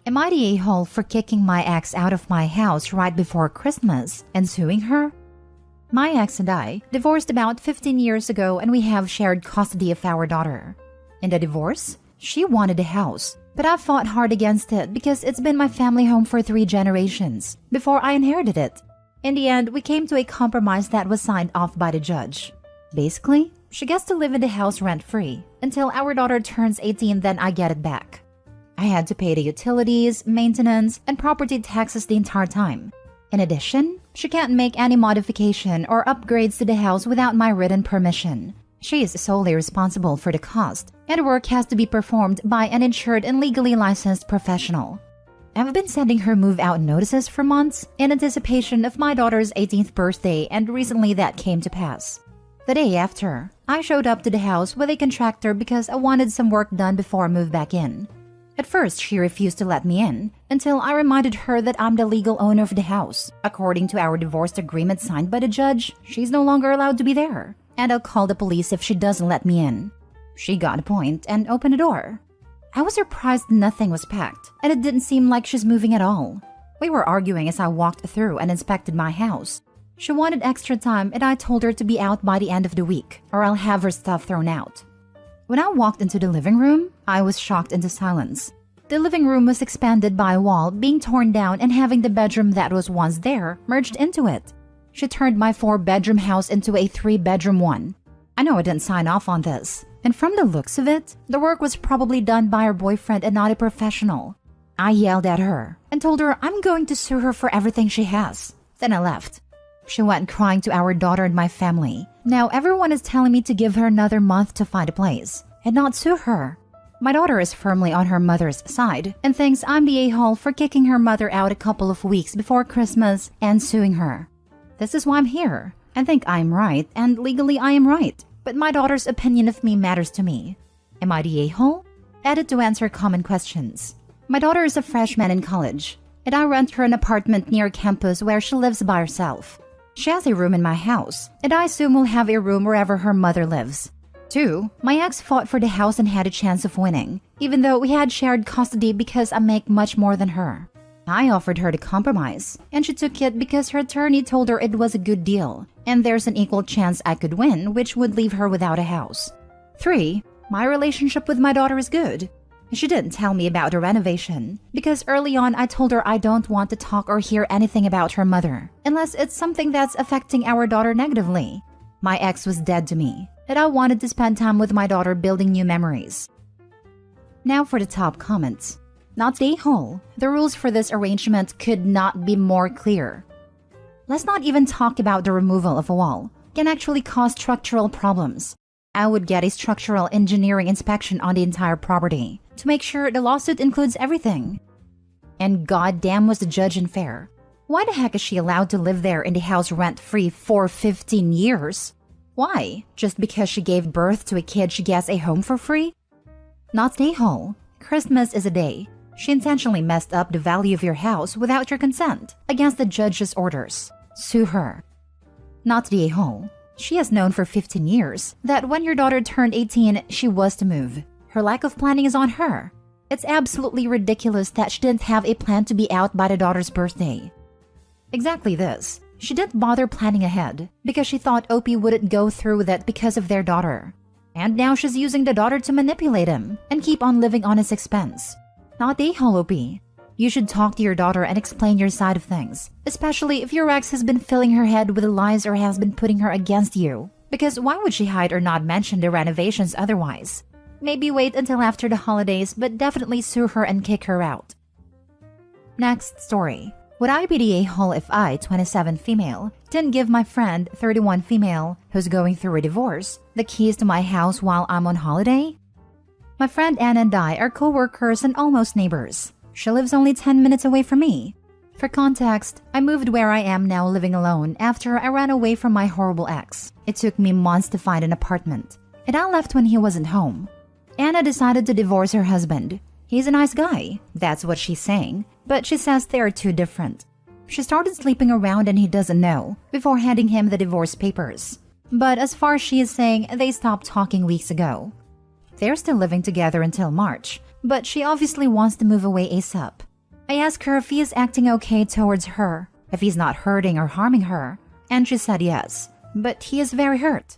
Am I the a-hole for kicking my ex out of my house right before Christmas and suing her? My ex and I divorced about 15 years ago, and we have shared custody of our daughter. In the divorce, she wanted a house, but I fought hard against it because it's been my family home for 3 generations before I inherited it. In the end, we came to a compromise that was signed off by the judge. Basically, she gets to live in the house rent-free until our daughter turns 18, then I get it back. I had to pay the utilities, maintenance, and property taxes the entire time. In addition, she can't make any modification or upgrades to the house without my written permission. She is solely responsible for the cost, and work has to be performed by an insured and legally licensed professional. I've been sending her move-out notices for months in anticipation of my daughter's 18th birthday, and recently that came to pass. The day after, I showed up to the house with a contractor because I wanted some work done before I moved back in. At first, she refused to let me in until I reminded her that I'm the legal owner of the house. According to our divorce agreement signed by the judge, she's no longer allowed to be there, and I'll call the police if she doesn't let me in. She got a point and opened the door. I was surprised nothing was packed, and it didn't seem like she's moving at all. We were arguing as I walked through and inspected my house. She wanted extra time, and I told her to be out by the end of the week, or I'll have her stuff thrown out. When I walked into the living room, I was shocked into silence. The living room was expanded by a wall being torn down and having the bedroom that was once there merged into it. She turned my 4-bedroom house into a 3-bedroom one. I know I didn't sign off on this, and from the looks of it, the work was probably done by her boyfriend and not a professional. I yelled at her and told her I'm going to sue her for everything she has. Then I left. She went crying to our daughter and my family. Now everyone is telling me to give her another month to find a place and not sue her. My daughter is firmly on her mother's side and thinks I'm the a-hole for kicking her mother out a couple of weeks before Christmas and suing her. This is why I'm here. I think I'm right, and legally I am right, but my daughter's opinion of me matters to me. Am I the a-hole? Added to answer common questions. My daughter is a freshman in college, and I rent her an apartment near campus where she lives by herself. She has a room in my house, and I assume will have a room wherever her mother lives. 2, my ex fought for the house and had a chance of winning, even though we had shared custody because I make much more than her. I offered her to compromise, and she took it because her attorney told her it was a good deal, and there's an equal chance I could win, which would leave her without a house. 3, my relationship with my daughter is good. She didn't tell me about the renovation, because early on I told her I don't want to talk or hear anything about her mother, unless it's something that's affecting our daughter negatively. My ex was dead to me, and I wanted to spend time with my daughter building new memories. Now for the top comments. Not the a-hole. The rules for this arrangement could not be more clear. Let's not even talk about the removal of a wall. It can actually cause structural problems. I would get a structural engineering inspection on the entire property to make sure the lawsuit includes everything. And goddamn was the judge unfair. Why the heck is she allowed to live there in the house rent-free for 15 years? Why? Just because she gave birth to a kid she gets a home for free? Not the a-hole. Christmas is a day. She intentionally messed up the value of your house without your consent, against the judge's orders. Sue her. Not the a-hole. She has known for 15 years that when your daughter turned 18, she was to move. Her lack of planning is on her. It's absolutely ridiculous that she didn't have a plan to be out by the daughter's birthday. Exactly this. She didn't bother planning ahead because she thought Opie wouldn't go through with it because of their daughter. And now she's using the daughter to manipulate him and keep on living on his expense. Not the a-hole, Opie. You should talk to your daughter and explain your side of things, especially if your ex has been filling her head with lies or has been putting her against you. Because why would she hide or not mention the renovations otherwise? Maybe wait until after the holidays, but definitely sue her and kick her out. Next story. Would I be the a-hole if I, 27 female, didn't give my friend, 31 female, who's going through a divorce, the keys to my house while I'm on holiday? My friend Anna and I are co-workers and almost neighbors. She lives only 10 minutes away from me. For context, I moved where I am now living alone after I ran away from my horrible ex. It took me months to find an apartment, and I left when he wasn't home. Anna decided to divorce her husband. He's a nice guy, that's what she's saying, but she says they are too different. She started sleeping around and he doesn't know, before handing him the divorce papers. But as far as she is saying, they stopped talking weeks ago. They're still living together until March, but she obviously wants to move away ASAP. I asked her if he is acting okay towards her, if he's not hurting or harming her, and she said yes, but he is very hurt.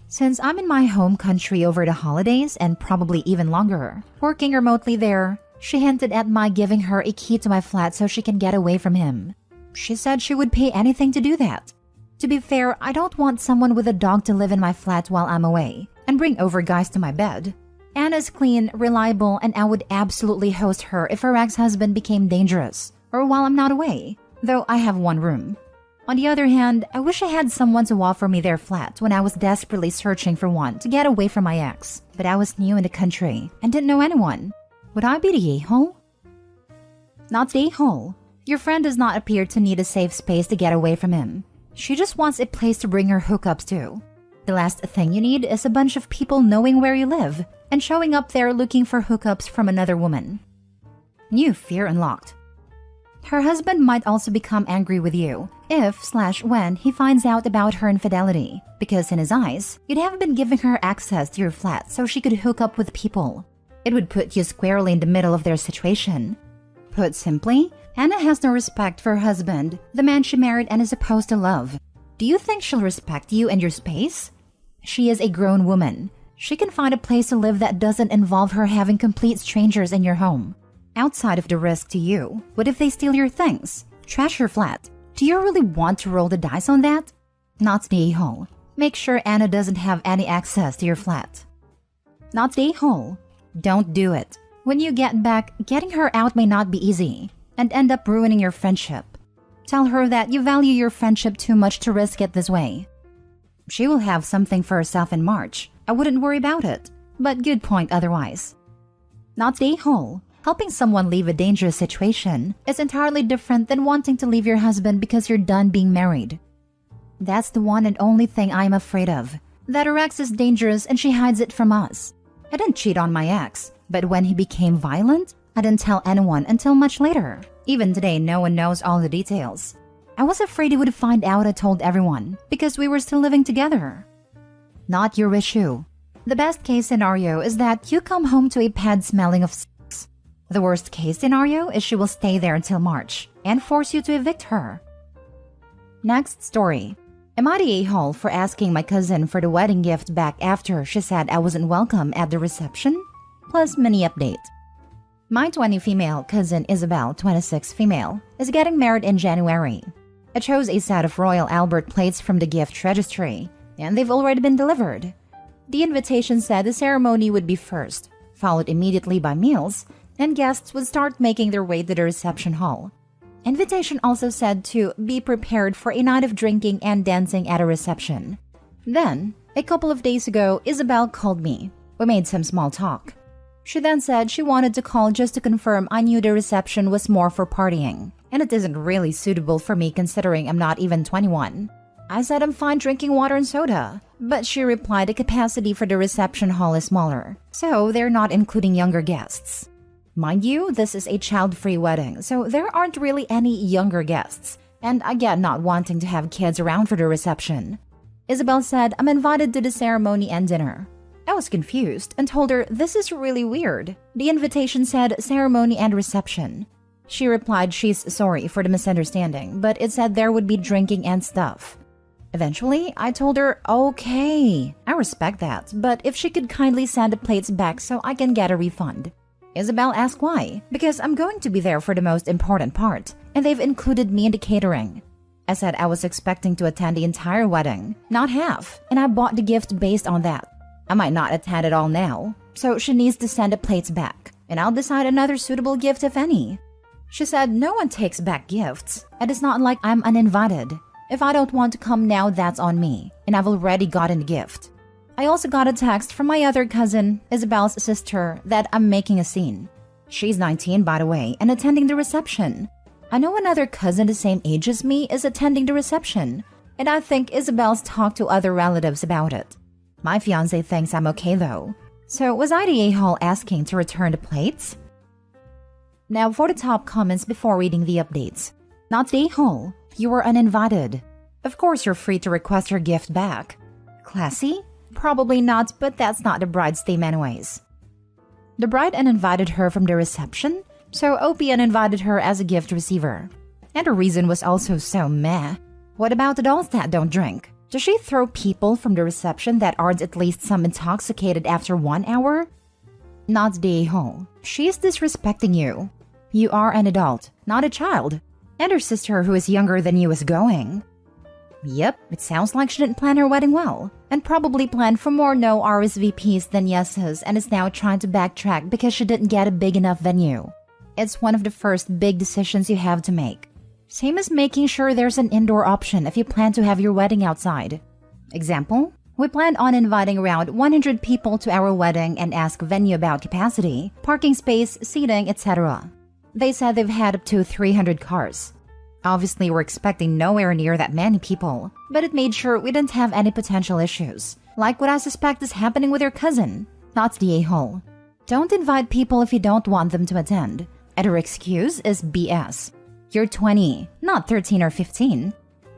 Since I'm in my home country over the holidays and probably even longer, working remotely there, she hinted at my giving her a key to my flat so she can get away from him. She said she would pay anything to do that. To be fair, I don't want someone with a dog to live in my flat while I'm away and bring over guys to my bed. Anna's clean, reliable, and I would absolutely host her if her ex-husband became dangerous or while I'm not away, though I have one room. On the other hand, I wish I had someone to offer me their flat when I was desperately searching for one to get away from my ex, but I was new in the country and didn't know anyone. Would I be the a-hole? Not the a-hole. Your friend does not appear to need a safe space to get away from him. She just wants a place to bring her hookups to. The last thing you need is a bunch of people knowing where you live and showing up there looking for hookups from another woman. New fear unlocked. Her husband might also become angry with you if/when he finds out about her infidelity, because in his eyes, you'd have been giving her access to your flat so she could hook up with people. It would put you squarely in the middle of their situation. Put simply, Anna has no respect for her husband, the man she married and is supposed to love. Do you think she'll respect you and your space? She is a grown woman. She can find a place to live that doesn't involve her having complete strangers in your home. Outside of the risk to you, what if they steal your things? Trash your flat? Do you really want to roll the dice on that? Not the a-hole. Make sure Anna doesn't have any access to your flat. Not the a-hole. Don't do it. When you get back, getting her out may not be easy and end up ruining your friendship. Tell her that you value your friendship too much to risk it this way. She will have something for herself in March. I wouldn't worry about it, but good point otherwise. Not the a-hole. Helping someone leave a dangerous situation is entirely different than wanting to leave your husband because you're done being married. That's the one and only thing I'm afraid of, that her ex is dangerous and she hides it from us. I didn't cheat on my ex, but when he became violent, I didn't tell anyone until much later. Even today, no one knows all the details. I was afraid he would find out I told everyone because we were still living together. Not your issue. The best case scenario is that you come home to a pad smelling of sex. The worst case scenario is she will stay there until March and force you to evict her. Next story. Am I the a-hole for asking my cousin for the wedding gift back after she said I wasn't welcome at the reception? Plus mini update. My 20 female cousin Isabel, 26 female, is getting married in January. I chose a set of Royal Albert plates from the gift registry, and they've already been delivered. The invitation said the ceremony would be first, followed immediately by meals, and guests would start making their way to the reception hall. Invitation also said to be prepared for a night of drinking and dancing at a reception. Then, a couple of days ago, Isabel called me. We made some small talk. She then said she wanted to call just to confirm I knew the reception was more for partying, and it isn't really suitable for me considering I'm not even 21. I said I'm fine drinking water and soda, but she replied the capacity for the reception hall is smaller, so they're not including younger guests. Mind you, this is a child-free wedding, so there aren't really any younger guests, and I get not wanting to have kids around for the reception. Isabel said I'm invited to the ceremony and dinner. I was confused and told her this is really weird. The invitation said ceremony and reception. She replied she's sorry for the misunderstanding, but it said there would be drinking and stuff. Eventually, I told her, okay, I respect that, but if she could kindly send the plates back so I can get a refund. Isabel asked why, because I'm going to be there for the most important part, and they've included me in the catering. I said I was expecting to attend the entire wedding, not half, and I bought the gift based on that. I might not attend it all now, so she needs to send the plates back, and I'll decide another suitable gift if any. She said no one takes back gifts, and it's not like I'm uninvited. If I don't want to come now, that's on me, and I've already gotten the gift. I also got a text from my other cousin, Isabel's sister, that I'm making a scene. She's 19, by the way, and attending the reception. I know another cousin the same age as me is attending the reception, and I think Isabel's talked to other relatives about it. My fiancé thinks I'm okay though. So was I the a-hole asking to return the plates? Now for the top comments before reading the updates. Not the a-hole. You were uninvited. Of course you're free to request your gift back. Classy? Probably not, but that's not the bride's theme anyways. The bride uninvited her from the reception? so OP uninvited her as a gift receiver. And her reason was also so meh. What about adults that don't drink? Does she throw people from the reception that aren't at least some intoxicated after 1 hour? Not the a-hole. She's disrespecting you. You are an adult, not a child. And her sister, who is younger than you, is going. Yep, it sounds like she didn't plan her wedding well, and probably planned for more no RSVPs than yeses, and is now trying to backtrack because she didn't get a big enough venue. It's one of the first big decisions you have to make. Same as making sure there's an indoor option if you plan to have your wedding outside. Example, we planned on inviting around 100 people to our wedding and asked venue about capacity, parking space, seating, etc. They said they've had up to 300 cars. Obviously, we're expecting nowhere near that many people, but it made sure we didn't have any potential issues, like what I suspect is happening with your cousin. That's the a-hole. Don't invite people if you don't want them to attend, and her excuse is BS. You're 20, not 13 or 15.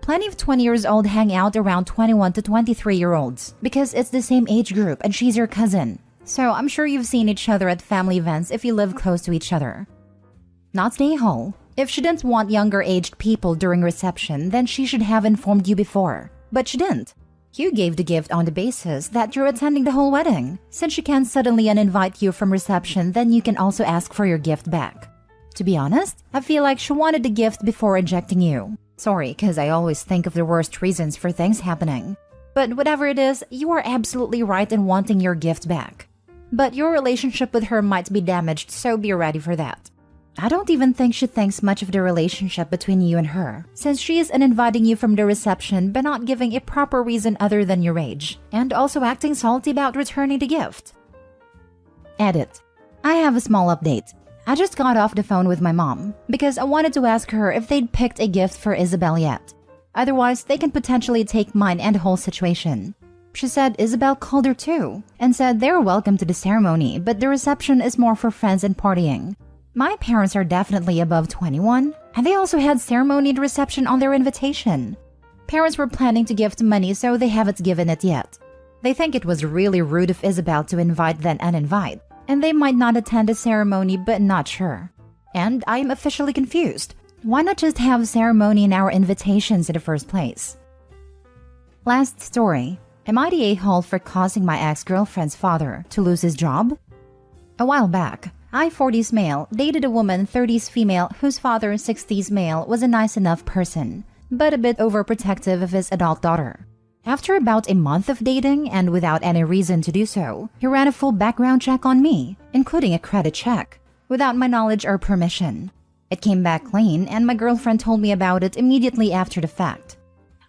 Plenty of 20 years old hang out around 21 to 23-year-olds because it's the same age group and she's your cousin. So I'm sure you've seen each other at family events if you live close to each other. Not the a-hole. If she didn't want younger-aged people during reception, then she should have informed you before. But she didn't. You gave the gift on the basis that you're attending the whole wedding. Since she can suddenly uninvite you from reception, then you can also ask for your gift back. To be honest, I feel like she wanted the gift before rejecting you. Sorry, because I always think of the worst reasons for things happening. But whatever it is, you are absolutely right in wanting your gift back. But your relationship with her might be damaged, so be ready for that. I don't even think she thinks much of the relationship between you and her, since she is uninviting you from the reception but not giving a proper reason other than your age, and also acting salty about returning the gift. Edit. I have a small update. I just got off the phone with my mom because I wanted to ask her if they'd picked a gift for Isabel yet. Otherwise, they can potentially take mine and the whole situation. She said Isabel called her too and said they're welcome to the ceremony, but the reception is more for friends and partying. My parents are definitely above 21, and they also had ceremony and reception on their invitation. Parents were planning to gift money, so they haven't given it yet. They think it was really rude of Isabel to invite then uninvite, and they might not attend the ceremony but not sure. And I am officially confused. Why not just have a ceremony in our invitations in the first place? Last story. Am I the a-hole for causing my ex-girlfriend's father to lose his job? A while back, I, 40s male, dated a woman, 30s female, whose father, 60s male, was a nice enough person, but a bit overprotective of his adult daughter. After about a month of dating, and without any reason to do so, he ran a full background check on me, including a credit check, without my knowledge or permission. It came back clean, and my girlfriend told me about it immediately after the fact.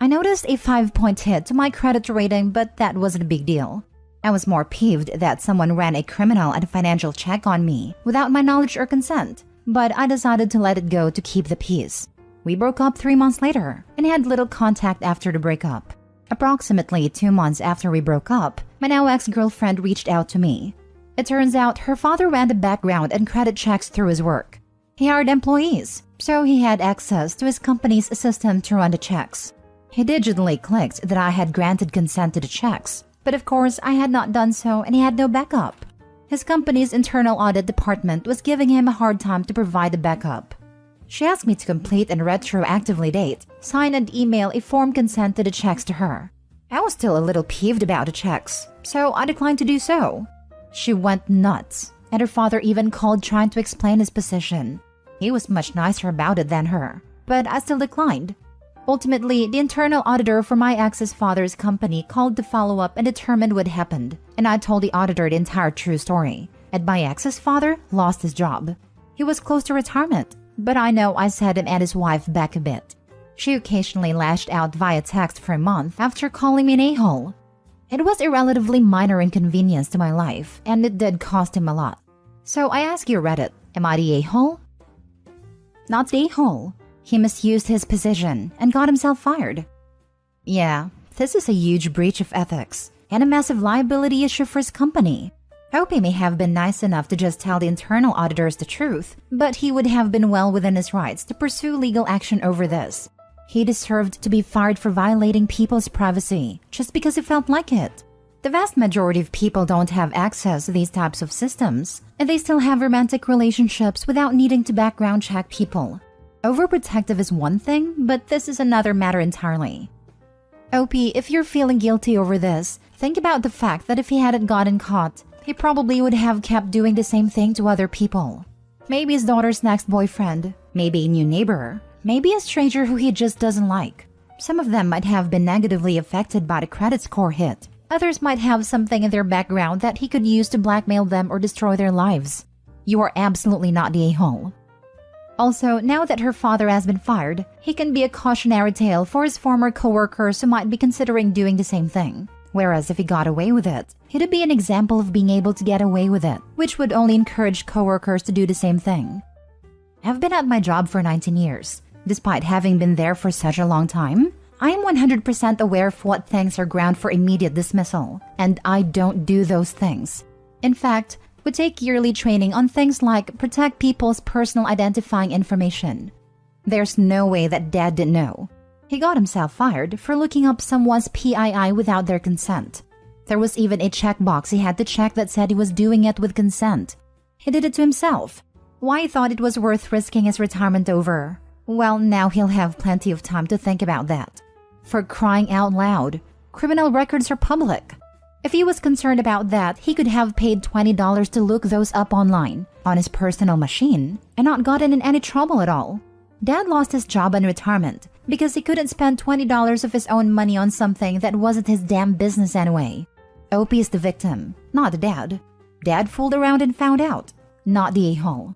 I noticed a 5-point hit to my credit rating, but that wasn't a big deal. I was more peeved that someone ran a criminal and financial check on me without my knowledge or consent, but I decided to let it go to keep the peace. We broke up 3 months later and had little contact after the breakup. Approximately 2 months after we broke up, my now ex-girlfriend reached out to me. It turns out her father ran the background and credit checks through his work. He hired employees, so he had access to his company's system to run the checks. He digitally clicked that I had granted consent to the checks, but of course I had not done so and he had no backup. His company's internal audit department was giving him a hard time to provide a backup. She asked me to complete and retroactively date, sign and email a form consent to the checks to her. I was still a little peeved about the checks, so I declined to do so. She went nuts, and her father even called trying to explain his position. He was much nicer about it than her, but I still declined. Ultimately, the internal auditor for my ex's father's company called to follow up and determine what happened, and I told the auditor the entire true story, and my ex's father lost his job. He was close to retirement, but I know I set him and his wife back a bit. She occasionally lashed out via text for a month after calling me an a-hole. It was a relatively minor inconvenience to my life, and it did cost him a lot. So I ask you, Reddit, am I the a-hole? Not the a-hole. He misused his position and got himself fired. Yeah, this is a huge breach of ethics and a massive liability issue for his company. Hope he may have been nice enough to just tell the internal auditors the truth, but he would have been well within his rights to pursue legal action over this. He deserved to be fired for violating people's privacy just because he felt like it. The vast majority of people don't have access to these types of systems, and they still have romantic relationships without needing to background check people. Overprotective is one thing, but this is another matter entirely. OP, if you're feeling guilty over this, think about the fact that if he hadn't gotten caught, he probably would have kept doing the same thing to other people. Maybe his daughter's next boyfriend, maybe a new neighbor, maybe a stranger who he just doesn't like. Some of them might have been negatively affected by the credit score hit. Others might have something in their background that he could use to blackmail them or destroy their lives. You are absolutely not the a-hole. Also, now that her father has been fired, he can be a cautionary tale for his former co-workers who might be considering doing the same thing. Whereas if he got away with it, he'd be an example of being able to get away with it, which would only encourage co-workers to do the same thing. I've been at my job for 19 years. Despite having been there for such a long time, I am 100% aware of what things are ground for immediate dismissal, and I don't do those things. In fact, we take yearly training on things like protect people's personal identifying information. There's no way that Dad didn't know. He got himself fired for looking up someone's PII without their consent. There was even a checkbox he had to check that said he was doing it with consent. He did it to himself. Why he thought it was worth risking his retirement over? Well, now he'll have plenty of time to think about that. For crying out loud, criminal records are public. If he was concerned about that, he could have paid $20 to look those up online, on his personal machine, and not gotten in any trouble at all. Dad lost his job in retirement because he couldn't spend $20 of his own money on something that wasn't his damn business anyway. OP is the victim, not the dad. Dad fooled around and found out, not the a-hole.